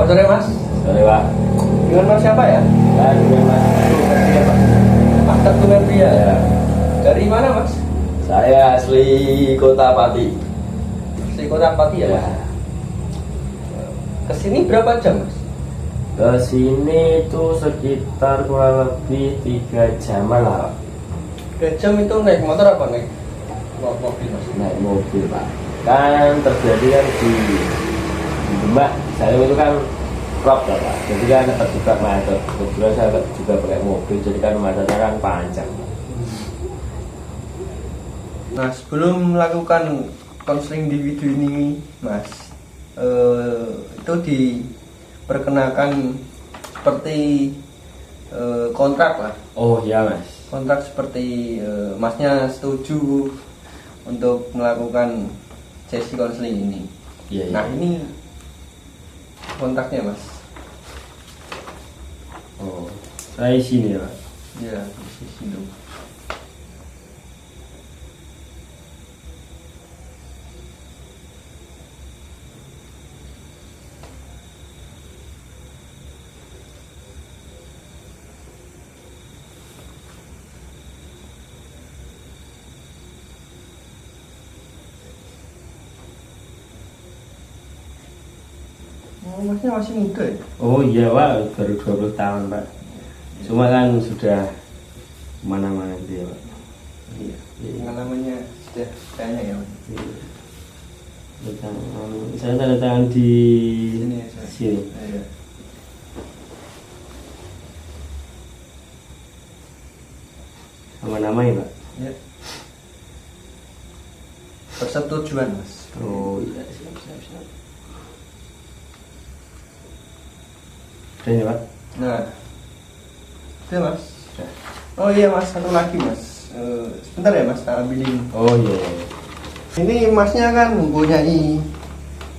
sore Mas. Sore Pak. Dengan Mas siapa ya? Ya, juga Mas. Mas Teguh Mepria. Ya. Dari mana Mas? Saya asli Kota Pati. Di Kota Pati ya Mas? Kesini berapa jam Mas? Ke sini itu sekitar kurang lebih 3 jaman lah, Pak. 3 jam itu naik motor apa naik mobil Mas? Naik mobil Pak. Kan terjadi kan di Demak, saya itu kan crop ya Pak. Jadi kan terjebak macet. Kebetulan saya juga pakai mobil, jadi kan macetnya kan panjang. Nah sebelum melakukan konseling individu ini Mas, itu diperkenakan seperti kontrak lah. Oh iya Mas. Kontrak seperti Masnya setuju untuk melakukan sesi konseling ini. Iya, iya. Nah ini kontraknya Mas. Oh, saya sini ya Pak. Ya di sisi itu. Oh, Masnya masih muda ya? Oh iya Pak, baru 20 tahun Pak. Cuma kan sudah mana-mana gitu ya Pak. Iya. Pengalamannya sudah banyak ya Mas. Saya tanda tangan di Sini ya Mas. sini. Iya. Sama namanya Pak. Ya. Persetujuan Mas. Oh iya, siap. Udah ya Pak? Nah, itu Mas. Udah. Oh iya Mas, satu lagi Mas. Sebentar ya Mas, tak ambilin. Oh iya. Ini Masnya kan mempunyai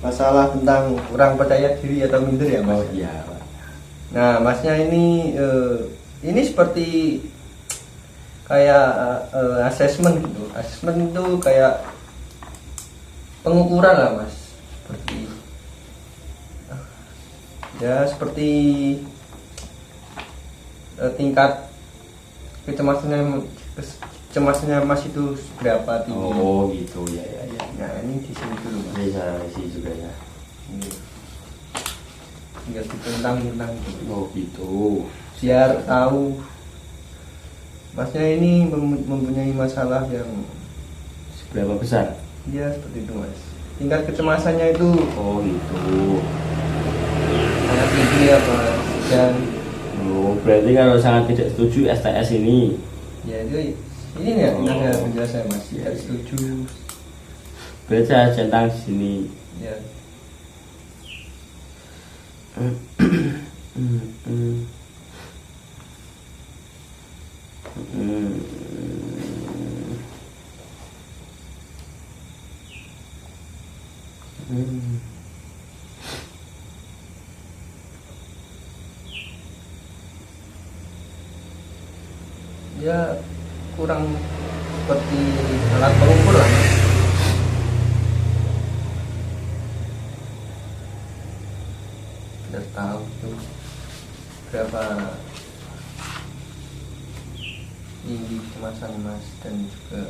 masalah tentang kurang percaya diri atau minder ya Mas. Oh iya Pak. Nah Masnya ini seperti kayak asesmen gitu. Asesmen itu kayak pengukuran lah Mas. Seperti tingkat kecemasannya Mas itu berapa tinggi. Oh gitu ya. Nah ini di sini dulu Mas. Bisa isi juga ya. Ini. Tinggal ditentang-tentang gitu. Oh gitu. Biar tahu Masnya ini mempunyai masalah yang Seberapa besar? ya seperti itu Mas. Tingkat kecemasannya itu Oh gitu. sangat tinggi ya Mas. Dan Oh berarti kalau sangat tidak setuju STS ini. ya itu ini ya Oh. ada penjelasan Mas. Iya, Tidak iya. setuju. Berarti saya centang sini. Ya. Ya kurang seperti alat pengukur lah Mas. Biar tahu tuh berapa tinggi kecemasan Mas dan juga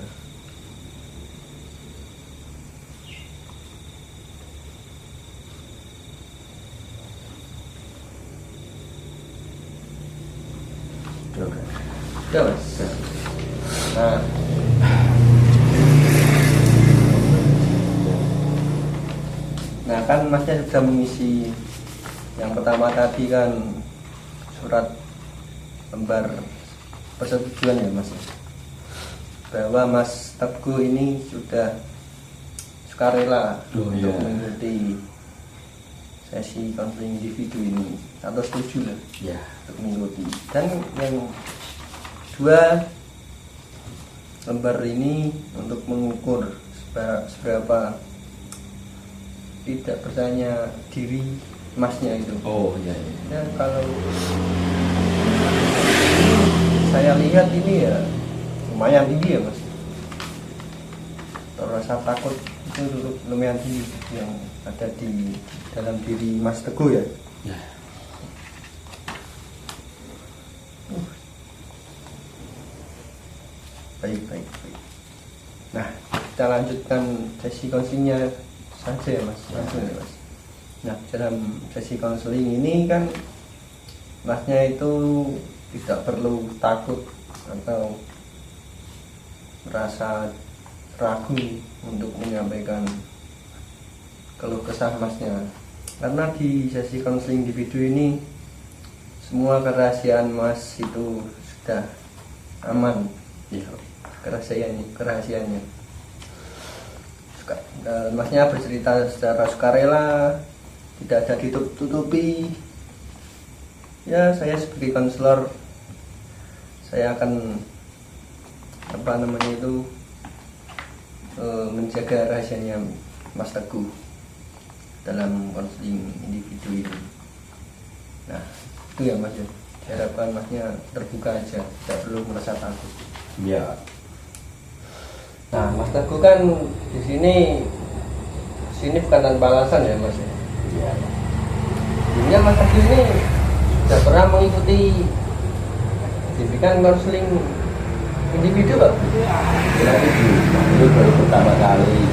udah Mas. Nah Nah kan Masnya sudah mengisi yang pertama tadi kan surat lembar persetujuan ya Mas, bahwa Mas Teguh ini sudah sukarela Oh, untuk iya. mengikuti sesi konseling individu ini atau setuju lah Ya. untuk mengikuti. Dan yang dua lembar ini untuk mengukur seberapa tidak percaya diri Masnya itu. Oh iya. Ya kalau saya lihat ini ya lumayan tinggi ya Mas. Rasa takut itu lumayan tinggi yang ada di dalam diri Mas Teguh ya. Ya. Baik. Nah, kita lanjutkan sesi konselingnya saja ya Mas. Langsung ya Mas. Nah, dalam sesi konseling ini kan Masnya itu tidak perlu takut atau merasa ragu untuk menyampaikan keluh kesah Masnya, karena di sesi konseling individu ini semua kerahasiaan Mas itu sudah aman ya, kerahasiaannya. Masnya bercerita secara sukarela, tidak ada ditutupi. Ya, saya sebagai konselor, saya akan menjaga rahasianya Mas Teguh dalam konseling individu ini. Nah, itu ya Mas ya. Diharapkan Masnya terbuka aja, tidak perlu merasa takut. Ya. Nah, Mas Teguh kan di sini bukan tanpa alasan ya Mas ya. Ya. Sebenarnya Mas Teguh ini sudah pernah mengikuti bimbingan konseling individu Pak? Ya, itu baru pertama kali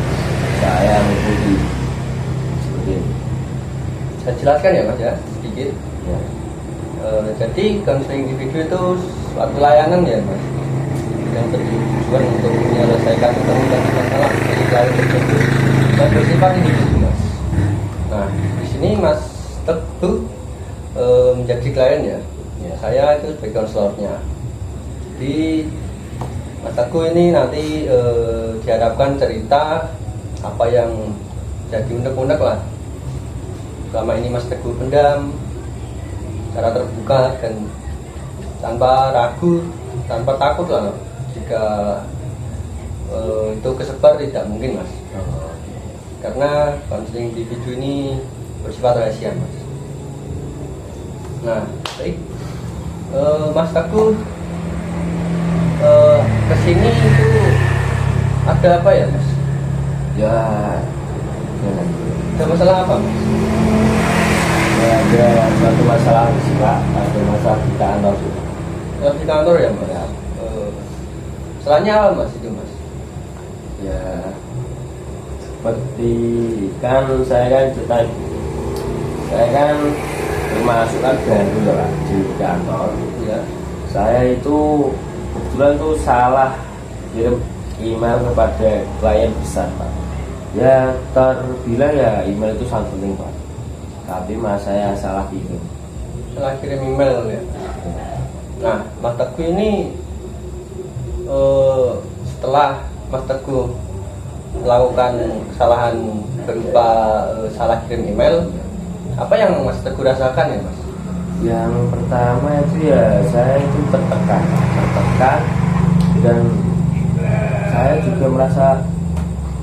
saya mengikuti seperti ini. Saya jelaskan ya Mas ya, sedikit. Ya. Jadi konseling individu itu suatu layanan ya Mas, yang bertujuan untuk menyelesaikan berbagai masalah dari klien tersebut yang bersifat individu Mas. Nah, di sini Mas Teguh menjadi klien ya. Saya itu sebagai konselornya. Jadi Mas Teguh ini nanti diharapkan cerita apa yang jadi unek-unek lah. Selama ini Mas Teguh pendam secara terbuka dan tanpa ragu, tanpa takut lah. Jika itu kesebar tidak mungkin Mas. Karena konseling individu ini bersifat rahasia Mas. Nah, baik. Mas Teguh kesini itu ada apa ya Mas? Ya. Ada masalah apa Mas? Ya, ada suatu masalah sih Pak, ada masalah di kantor sih. Di kantor ya Mas? Ya. Masalahnya apa Mas itu Mas? Ya, seperti kan saya kan termasuk kan baru ya Pak di kantor. Ya. Saya itu kebetulan tuh salah kirim email kepada klien besar Pak. Ya terbilang ya email itu sangat penting Pak, tapi mas saya salah kirim. Salah kirim email ya. Nah, Mas Teguh ini setelah Mas Teguh melakukan kesalahan berupa salah kirim email, apa yang Mas Teguh rasakan ya Mas? Yang pertama itu ya saya itu tertekan dan saya juga merasa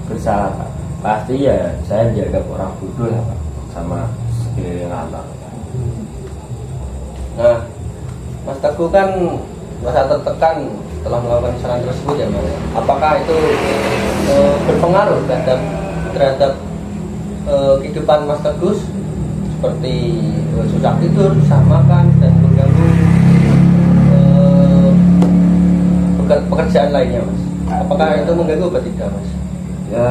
bersalah Pak. Pasti ya saya dianggap orang bodoh ya Pak sama sekeliling kantor. Nah, Mas Teguh kan merasa tertekan setelah melakukan kesalahan tersebut ya Mas. Apakah itu berpengaruh terhadap kehidupan Mas Teguh, seperti susah tidur, susah makan, dan mengganggu pekerjaan lainnya Mas? Apakah itu mengganggu atau tidak Mas? Ya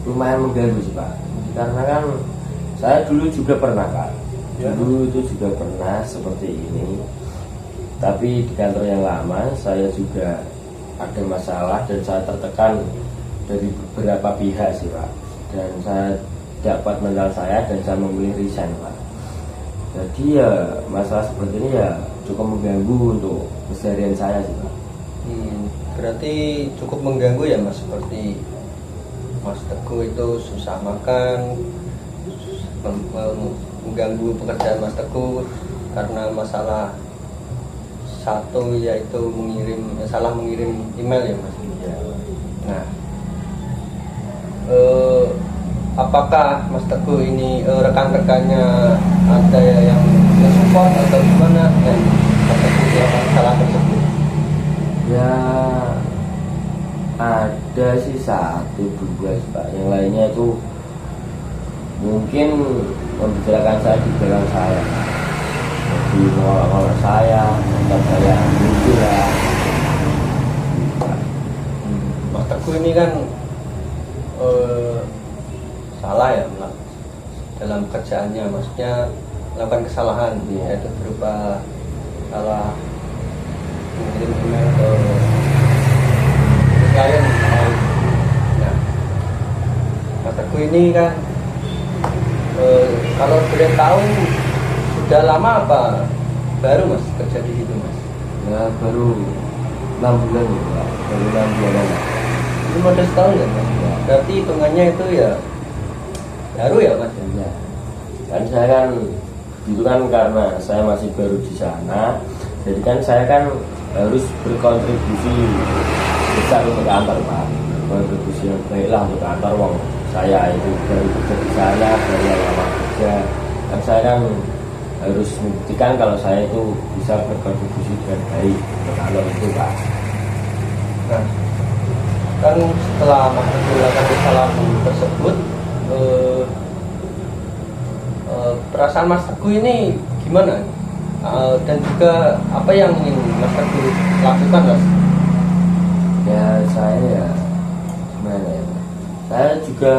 lumayan mengganggu sih Pak, karena kan saya dulu juga pernah Pak, dulu itu juga pernah seperti ini, tapi di kantor yang lama saya juga ada masalah dan saya tertekan dari beberapa pihak sih Pak, dan saya dapat mental saya dan saya memilih resign Pak. Jadi ya masalah seperti ini ya cukup mengganggu untuk keseharian saya sih Pak. Berarti cukup mengganggu ya Mas, seperti Mas Teguh itu susah makan, mengganggu pekerjaan Mas Teguh karena masalah satu, yaitu salah mengirim email ya Mas. Nah, apakah Mas Teguh ini rekan-rekannya ada yang support atau gimana dan Mas Teguh melakukan salah tersebut? Ya ada sih 1, 2 Pak, yang lainnya itu mungkin membicarakan saya di belakang saya, jadi mengolok-olok saya, dan saya lucu lah. Mas Teguh ini kan salah ya dalam kerjaannya, maksudnya melakukan kesalahan, yaitu berupa salah mengirim email ke klien. Nah, Mas Teguh ini kan kalau boleh tahu sudah lama apa baru Mas kerja di situ Mas? Ya baru 6 bulan ya, Pak. Baru 6 bulan. Ini modal setahun ya Mas? Ya. Berarti hitungannya itu ya baru ya Mas? Ya. Kan saya kan itu kan karena saya masih baru di sana, jadi kan saya kan harus berkontribusi besar untuk kantor Pak. Kontribusi yang baiklah untuk kantor, wong saya itu baru kerja di sana, baru lama kerja. Kan saya kan harus membuktikan kalau saya itu bisa berkontribusi dengan baik untuk kantor itu Pak. Nah, kan setelah Mas Teguh melakukan kesalahan tersebut, perasaan Mas Teguh ini gimana? Dan juga apa yang ingin Mas Teguh lakukan Mas? Ya saya ya gimana ya, saya juga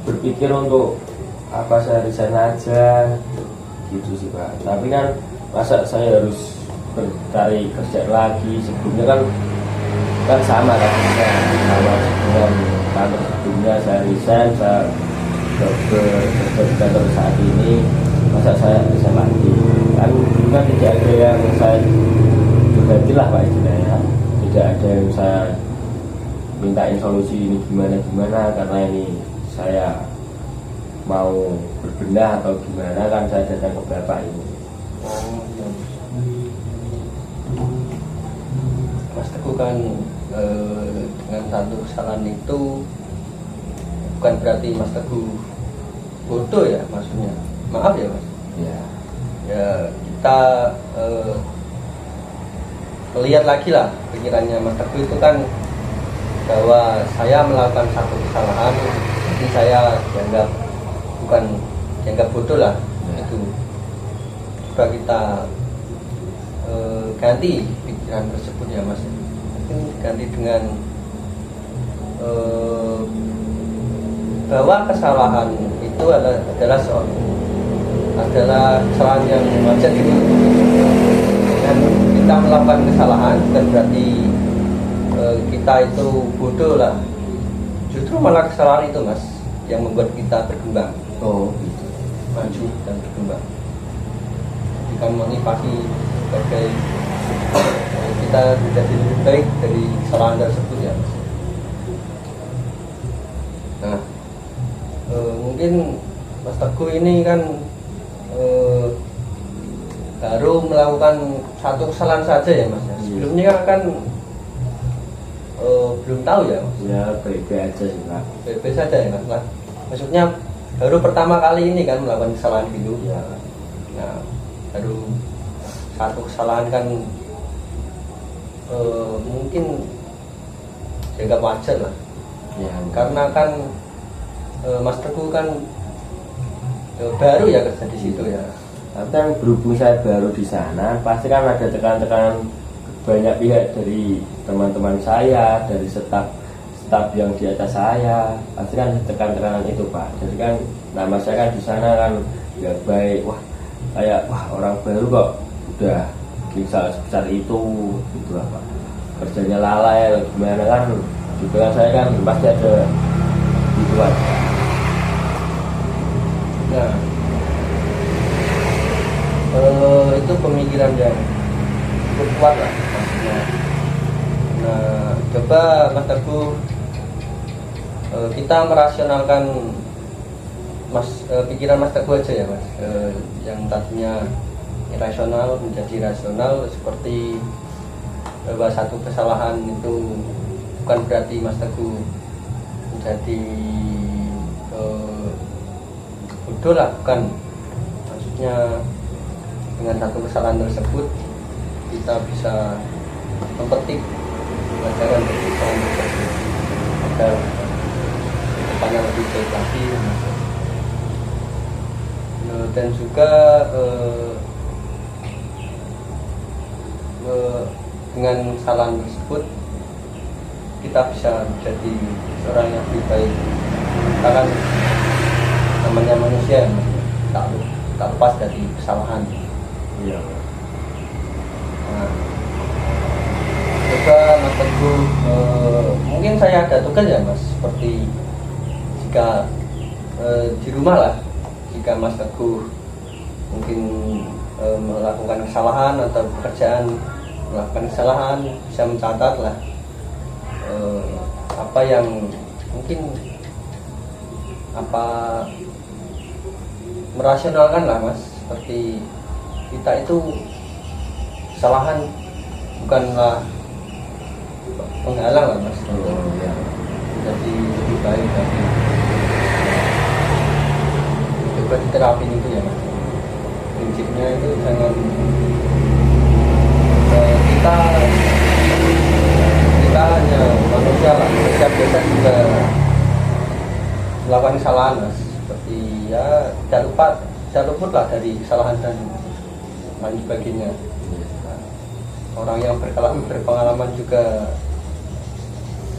berpikir untuk apa saya resign aja gitu sih Pak. Tapi kan masa saya harus mencari kerja lagi, sebelumnya kan sama kan, sama dengan kantor sebelumnya saya resign, saya bekerja di kantor saat ini, masa saya resign lagi kan, juga tidak ada yang saya berganti lah Pak istilahnya, tidak ada yang saya mintain solusi ini gimana karena ini saya mau berbenah atau gimana, kan saya datang ke Bapak ini. Mas Teguh kan dengan satu kesalahan itu bukan berarti Mas Teguh bodoh ya, maksudnya maaf ya Mas ya kita lihat lagi lah pikirannya Mas Teguh itu kan, bahwa saya melakukan satu kesalahan, jadi saya dianggap bodoh lah ya. Itu coba kita ganti pikiran tersebut ya Mas, mungkin ganti dengan bahwa kesalahan itu adalah kesalahan yang wajar gitu, dan kita melakukan kesalahan bukan berarti kita itu bodoh lah, justru malah kesalahan itu Mas yang membuat kita berkembang, Gitu. maju dan berkembang. Kita motivasi sebagai kita menjadi lebih baik dari kesalahan tersebut ya Mas. Nah, mungkin Mas Teguh ini kan baru melakukan satu kesalahan saja ya Mas. Sebelumnya kan belum tahu ya Mas. Ya baik-baik aja sih Pak. Baik-baik saja ya Mas. Maksudnya baru pertama kali ini kan melakukan kesalahan gitu ya. Nah, baru satu kesalahan kan mungkin dianggap wajar lah Ya, karena kan Mas Teguh kan baru ya kerja di situ ya. tapi kan berhubung saya baru di sana, pasti kan ada tekanan-tekanan banyak pihak, dari teman-teman saya, dari staf yang di atas saya, pasti kan tekanan itu Pak. Jadi kan nama saya kan di sana kan ya baik, kayak orang baru kok udah bisa sebesar itu gitu lah Pak, kerjanya lalai gimana kan, juga saya kan pasti ada gitu aja. Nah, itu pemikiran yang cukup kuat lah maksudnya. Nah, coba Mas Teguh kita merasionalkan pikiran Mas Teguh aja ya Mas, yang tadinya irasional menjadi rasional, seperti bahwa satu kesalahan itu bukan berarti Mas Teguh menjadi bodoh lah, bukan. Maksudnya dengan satu kesalahan tersebut kita bisa memetik pelajaran dari kesalahan tersebut agar depannya lebih baik lagi. dan juga dengan kesalahan tersebut kita bisa menjadi seorang yang lebih baik. Kita kan namanya manusia, tak lepas dari kesalahan. Iya. Nah, juga Mas Teguh, mungkin saya ada tugas ya Mas, seperti jika di rumah lah, jika Mas Teguh mungkin melakukan kesalahan atau pekerjaan melakukan kesalahan, bisa mencatat lah apa yang mungkin merasionalkan lah Mas, seperti kita itu kesalahan bukanlah penghalang lah Mas, Ya. jadi lebih baik dari coba diterapin itu ya Mas. Prinsipnya itu jangan kita hanya manusia lah, setiap desa juga melakukan kesalahan Mas, seperti ya tidak luput lah dari kesalahan dan lain sebagainya. Nah, orang yang berpengalaman juga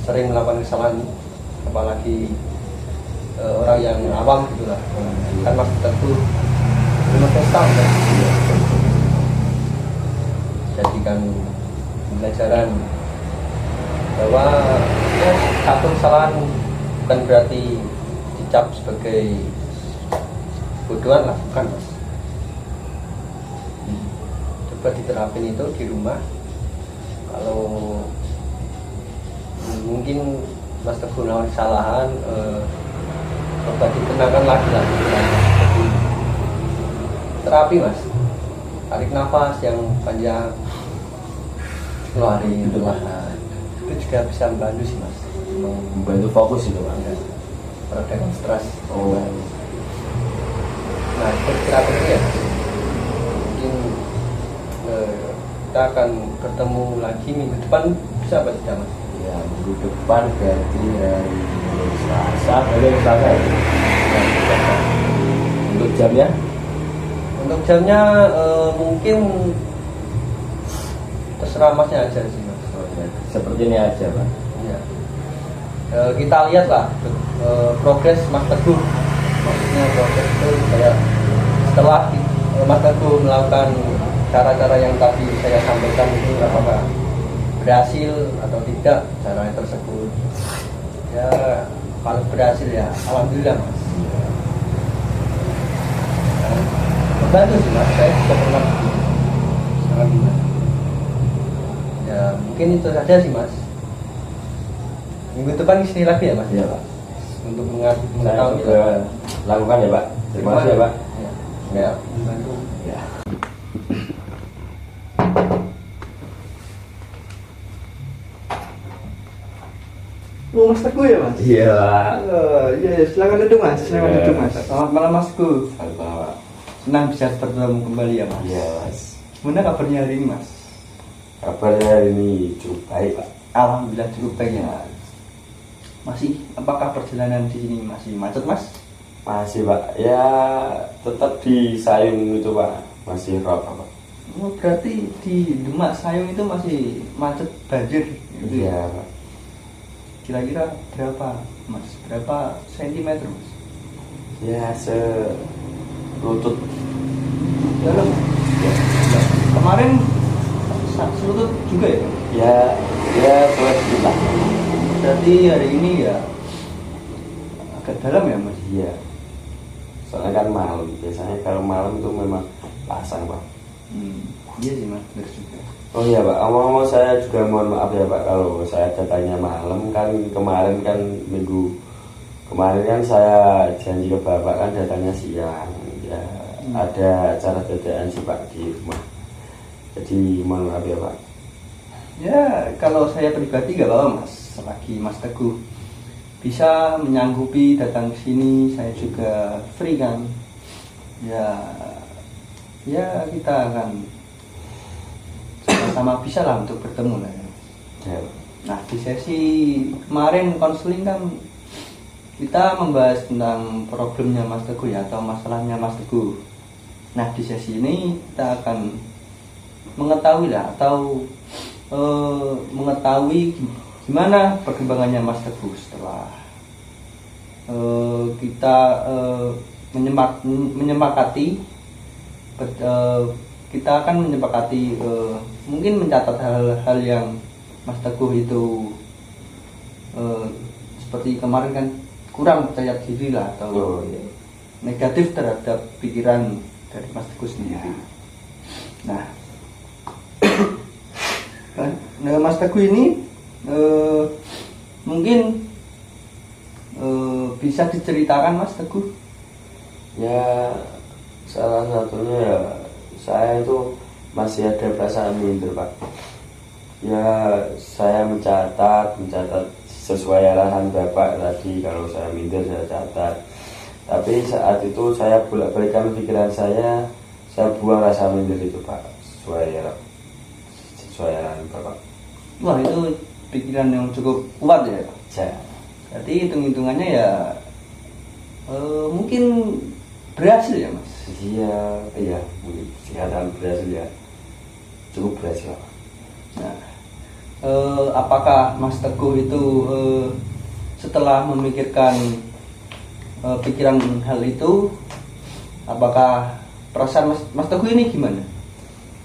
sering melakukan kesalahan, apalagi orang yang awam gitulah. Kan Mas Teguh 15 tahun kan? Jadikan pembelajaran bahwa ya, satu kesalahan bukan berarti dicap sebagai bodohan lah, bukan Mas. Coba diterapin itu di rumah. Kalau mungkin Mas Teguh melakukan kesalahan, coba dikenakan lagi lah, seperti terapi Mas, tarik nafas yang panjang, keluarin itu juga bisa membantu sih Mas, Membantu fokus itu Pak. meredakan stres. Oh. Nah itu terapi itu ya, mungkin kita akan bertemu lagi minggu depan, bisa apa tidak Mas? Ya, minggu depan berarti hari Selasa, hari Selasa ya? Untuk jamnya? Untuk jamnya mungkin terserah Masnya aja sih Mas. Oh, ya. Seperti ini aja Pak. Ya. Kita lihat lah progres Mas Teguh, maksudnya progres itu kayak setelah Mas Teguh melakukan cara-cara yang tadi saya sampaikan itu, apakah berhasil atau tidak cara tersebut. Ya kalau berhasil ya alhamdulillah Mas. Membantu sih Mas, saya juga pernah sangat membantu. Ya mungkin itu saja sih Mas. Minggu depan kesini lagi ya Mas? Iya Pak. Untuk Saya mengetahui juga lakukan ya Pak. Terima kasih ya Pak. Ya, Ya. membantu. Ya. Oh, Mas Teguh ya Mas? Iya. Iya, silakan duduk Mas. Silakan Iya. duduk Mas. Selamat malam Mas Teguh. Halo Pak. Senang bisa bertemu kembali ya Mas. Iya Mas. Gimana kabarnya hari ini Mas? Kabarnya hari ini cukup baik Pak. Alhamdulillah cukup baik ya Mas. Masih, apakah perjalanan di sini masih macet Mas? Masih Pak. Ya tetap di Sayung itu Pak. Masih rock Pak. Oh, berarti di Demak Sayung itu masih macet banjir gitu ya? Iya Pak. Kira-kira berapa Mas? Berapa sentimeter Mas? Ya selutut. Dalam kemarin selutut juga ya? Ya selutut lah. Berarti hari ini ya agak dalam ya Mas? Iya. Soalnya kan malam. Biasanya kalau malam itu memang pasang Pak. Iya sih Mas, benar juga. Oh iya Pak, ngomong-ngomong saya juga mohon maaf ya Pak kalau saya datanya malam. Kan kemarin kan minggu kemarin kan saya janji ke Bapak kan datanya siang. Ya ada acara dadaan sih Pak di rumah. Jadi mohon maaf ya Pak. Ya kalau saya pribadi gak apa-apa Mas, selagi Mas Teguh bisa menyanggupi datang ke sini, saya juga free kan. Ya kita akan sama-sama bisa lah untuk bertemu lah. Ya. Nah di sesi kemarin konseling kan kita membahas tentang problemnya Mas Teguh ya, atau masalahnya Mas Teguh. Nah, di sesi ini kita akan mengetahui lah atau mengetahui gimana perkembangannya Mas Teguh setelah kita menyepakati kita akan menyepakati mungkin mencatat hal-hal yang Mas Teguh itu seperti kemarin kan kurang percaya diri lah atau negatif terhadap pikiran dari Mas Teguh sendiri. Nah, Mas Teguh ini mungkin bisa diceritakan Mas Teguh? Ya, salah satunya ya saya itu masih ada perasaan minder, Pak. Ya, saya mencatat sesuai arahan Bapak tadi, kalau saya minder saya catat. Tapi saat itu saya bolak-balikan pikiran saya buang rasa minder itu, Pak, sesuai arahan Bapak. Wah, itu pikiran yang cukup kuat ya. Ya. Jadi hitung-hitungannya ya mungkin berhasil ya Mas. Iya, mungkin dikatakan berhasil ya, cukup berhasil. Nah, apakah Mas Teguh itu setelah memikirkan pikiran hal itu, apakah perasaan Mas Teguh ini gimana?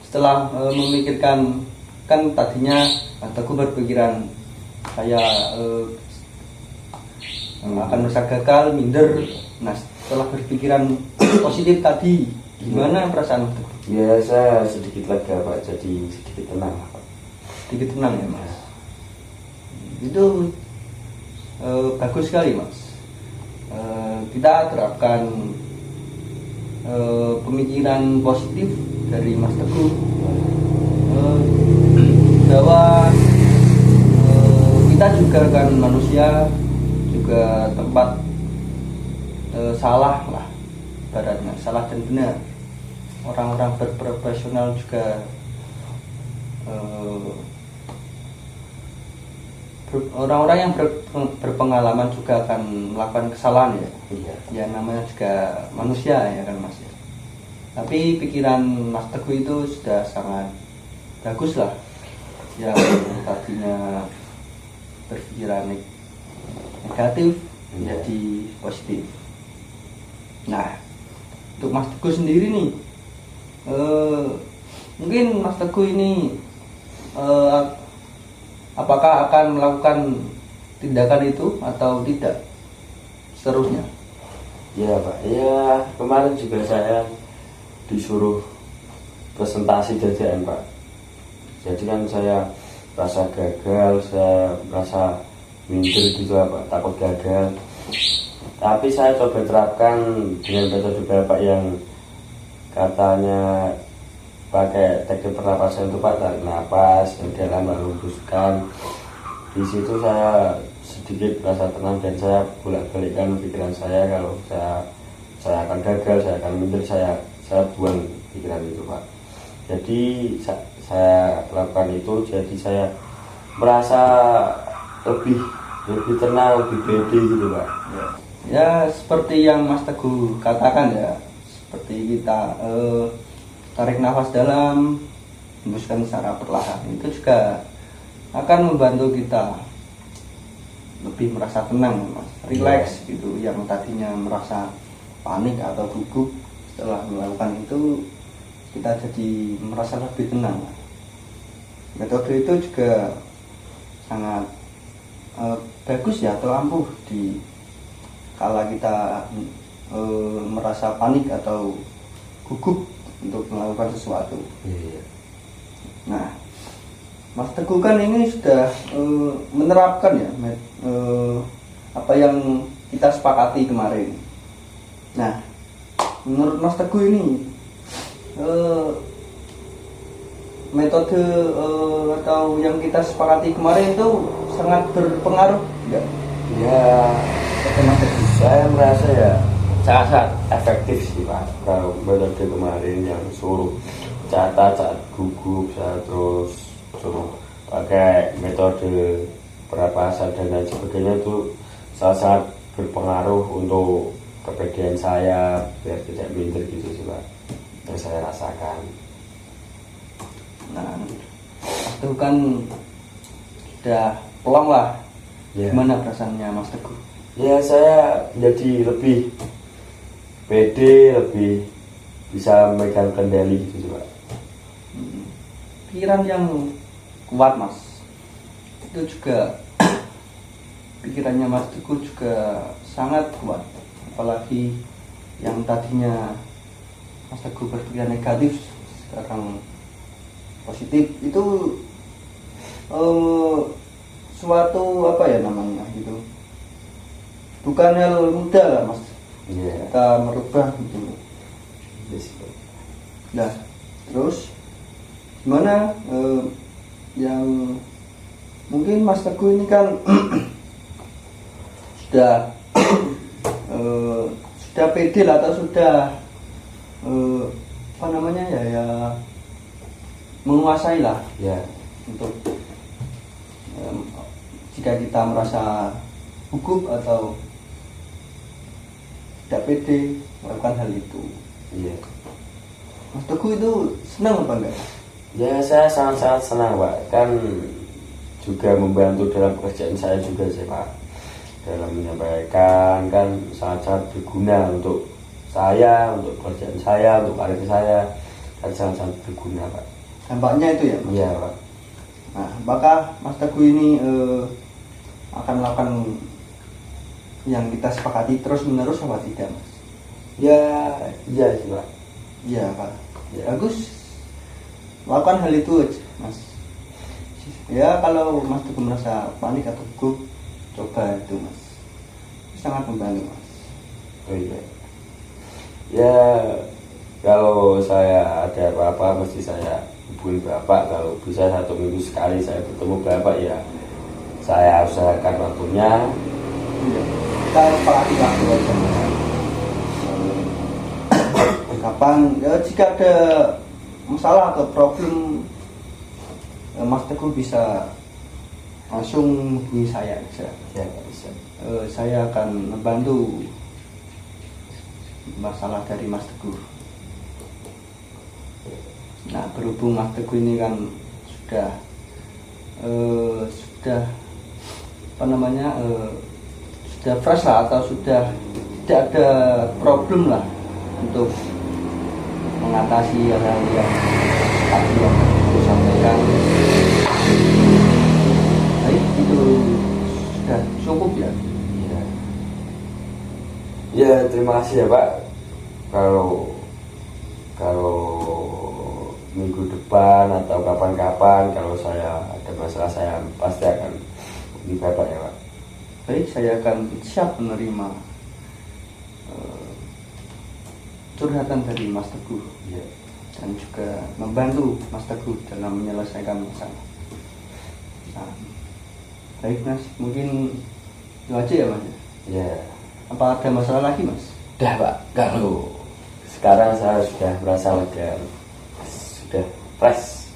Setelah memikirkan, kan tadinya Mas Teguh berpikiran saya akan merasa gagal, minder. Nah, setelah berpikiran positif tadi, gimana perasaan Mas Teguh? Ya, saya sedikit lega, Pak, jadi sedikit tenang, Pak. Sedikit tenang ya Mas. Itu bagus sekali Mas. Kita terapkan pemikiran positif dari Mas Teguh bahwa kita juga kan manusia, juga tempat salah lah, ibaratnya salah dan benar. Orang-orang berprofesional juga orang-orang yang berpengalaman juga akan melakukan kesalahan ya. Iya. Ya namanya juga manusia ya kan Mas ya. Tapi pikiran Mas Teguh itu sudah sangat bagus lah. Yang tadinya berpikiran negatif menjadi positif. Nah, untuk Mas Teguh sendiri nih, mungkin Mas Teguh ini apakah akan melakukan tindakan itu atau tidak seterusnya? Ya, Pak. Ya, kemarin juga saya disuruh presentasi jajan, Pak. Jadi kan saya merasa gagal, saya merasa minder gitu, Pak, takut gagal. Tapi saya coba terapkan dengan metode Bapak yang katanya pakai teknik pernapasan itu, Pak, tarik nafas yang dalam lalu hembuskan. Di situ saya sedikit merasa tenang dan saya bolak-balikkan pikiran saya kalau saya akan gagal, saya akan minder, saya buang pikiran itu, Pak. Jadi saya lakukan itu, jadi saya merasa lebih tenang, lebih pede gitu, Pak. Ya seperti yang Mas Teguh katakan ya, seperti kita tarik nafas dalam, hembuskan secara perlahan, itu juga akan membantu kita lebih merasa tenang, Mas, relax gitu. Yang tadinya merasa panik atau gugup, setelah melakukan itu kita jadi merasa lebih tenang. Metode itu juga sangat bagus ya, atau ampuh di kala kita merasa panik atau gugup untuk melakukan sesuatu. Iya. Nah, Mas Teguh kan ini sudah menerapkan ya apa yang kita sepakati kemarin. Nah, menurut Mas Teguh ini metode atau yang kita sepakati kemarin itu sangat berpengaruh enggak? Ya, saya merasa ya sangat efektif sih, Pak. Kalau metode kemarin yang suruh catat saat gugup, saya terus suruh pakai metode pernapasan dan lain sebagainya, itu sangat berpengaruh untuk kepedean saya biar tidak minder gitu sih, Pak. yang saya rasakan. Nah, Mas Teguh kan sudah pelong lah. Ya. Gimana perasaannya Mas Teguh? Ya saya jadi lebih pede, lebih bisa memegang kendali gitu Pak. Pikiran yang kuat Mas, itu juga pikirannya Mas Teguh juga sangat kuat. Apalagi yang tadinya Mas Teguh berpikiran negatif sekarang positif, itu suatu apa ya namanya gitu, bukan hal mudah lah Mas. Iya. Kita merubah gitu. Yes, Pak. Nah, terus gimana yang mungkin Mas Teguh ini kan sudah sudah pede lah, atau sudah apa namanya ya menguasai lah Ya. untuk jika kita merasa gugup atau tidak pede melakukan hal itu. Iya. Mas Teguh itu senang apa enggak? Ya saya sangat-sangat senang Pak. Kan juga membantu dalam pekerjaan saya juga sih Pak. Dalam menyampaikan kan sangat-sangat berguna untuk saya, untuk pekerjaan saya, untuk karir saya, kan sangat-sangat berguna Pak. Dampaknya itu ya Mas? Iya Pak. Nah, apakah Mas Teguh ini akan melakukan yang kita sepakati terus menerus apa tidak Mas? Ya iya sih Pak. Iya Pak. Ya. Bagus, lakukan hal itu aja Mas. Ya kalau Mas Teguh merasa panik atau gugup, coba itu Mas, itu sangat membantu Mas. Oh iya. Ya kalau saya ada apa-apa mesti saya hubungi Bapak. Kalau bisa 1 minggu sekali saya bertemu Bapak, ya saya usahakan waktunya. Iya. Kita sepakati waktu aja Mas. Kapan ya, jika ada masalah atau problem, Mas Teguh bisa langsung hubungi saya aja. Ya bisa. Saya akan membantu masalah dari Mas Teguh. Nah, berhubung Mas Teguh ini kan sudah apa namanya sudah fresh lah, atau sudah tidak ada problem lah untuk mengatasi hal-hal yang tadi yang aku sampaikan. Baik, itu sudah cukup ya. Ya. Ya terima kasih ya Pak. Kalau minggu depan atau kapan-kapan kalau saya ada masalah, saya pasti akan hubungi Bapak ya Pak. Baik, saya akan siap menerima curhatan dari Mas Teguh, Ya. dan juga membantu Mas Teguh dalam menyelesaikan masalah. Nah, baik Mas, mungkin itu aja ya Mas. Ya. Apa ada masalah lagi Mas? Udah Pak, kalau sekarang saya sudah merasa lega, sudah fresh.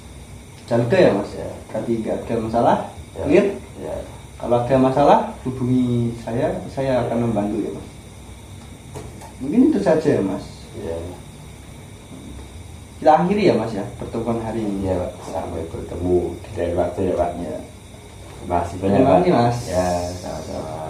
Jangan lupa ya Mas ya, tadi nggak ada masalah, Ya. clear. Ya. Kalau ada masalah hubungi saya akan membantu ya Mas. Mungkin itu saja ya Mas. Ya. Kita akhiri ya Mas ya pertemuan hari ini. Ya Pak, sampai bertemu di lain waktu ya Pak. Ya. Terima kasih banyak Terima Pak. kasih Mas. Ya, sama-sama.